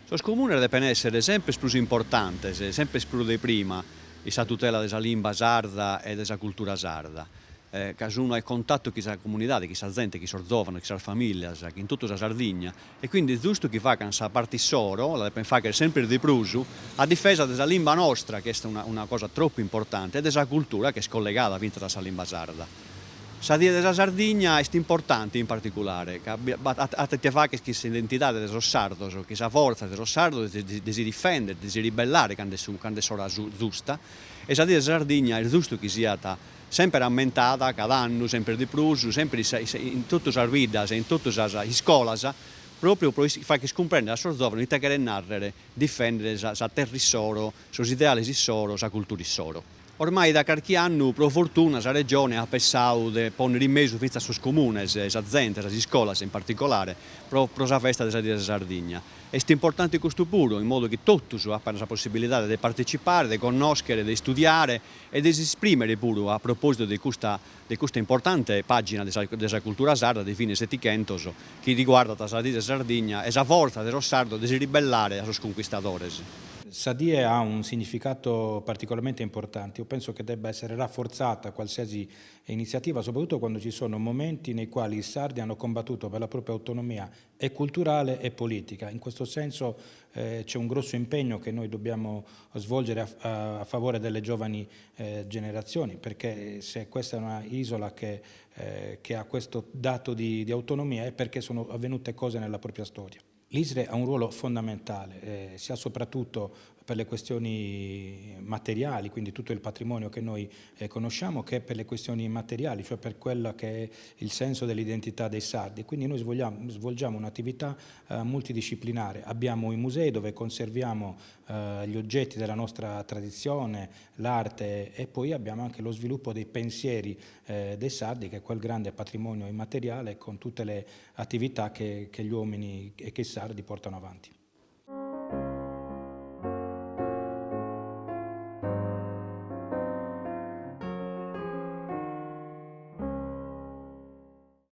Sos comunes depen essere sempre prus importantes, sempre prus de prima, in sa tutela de sa limba sarda e de sa cultura sarda. Ca unu ha contatto chi sa comunidade, chi sa gente, chi sos giovanos, chi sas famiglias, chi in tutta sa Sardigna, e quindi è giusto chi fa can sa parte soro, la depen fare sempre di prusu, a difesa de sa limba nostra, che è una cosa troppo importante, e de sa cultura che è scollegata vinta da sa limba sarda. Sa die de sa Sardigna est importante in particolare, ca at a te fa che sa identidade de sos sardos, chi sa forza de sos sardos de si difendere, de si ribellare cando s'ora giusta, e sa die de sa Sardigna è giusto chi siat sempre ammentata cada annu, sempre di prus, sempre in tutte sas vidas e in tutte sas iscolas, proprio pro fa che scomprendere a sos giovani ite cheren narrere, difendere sa terra issoro, sos ideales issoro, sa cultura issoro. Ormai da carchi annu, pro fortuna, sa regione ha pensau de ponere in mesu finza sos comunes, sa gente, sas iscolas in particolare, pro sa festa de sa die de Sardigna. Est importante custu puru, in modo che totus abbiano sa possibilità de partecipare, de connoscere, de studiare e de esprimere puru a proposito di questa importante pagina de sa cultura sarda di fine setticentos, che riguarda sa die de Sardigna e sa forza de sos sardos de si ribellare a sos conquistadores. Sadie ha un significato particolarmente importante. Io penso che debba essere rafforzata qualsiasi iniziativa, soprattutto quando ci sono momenti nei quali i sardi hanno combattuto per la propria autonomia e culturale e politica. In questo senso c'è un grosso impegno che noi dobbiamo svolgere a favore delle giovani generazioni, perché se questa è una isola che ha questo dato di autonomia è perché sono avvenute cose nella propria storia. L'ISRE ha un ruolo fondamentale, sia soprattutto per le questioni materiali, quindi tutto il patrimonio che noi conosciamo, che per le questioni immateriali, cioè per quello che è il senso dell'identità dei sardi. Quindi noi svolgiamo un'attività multidisciplinare. Abbiamo i musei dove conserviamo gli oggetti della nostra tradizione, l'arte, e poi abbiamo anche lo sviluppo dei pensieri dei sardi, che è quel grande patrimonio immateriale con tutte le attività che gli uomini e che i sardi portano avanti.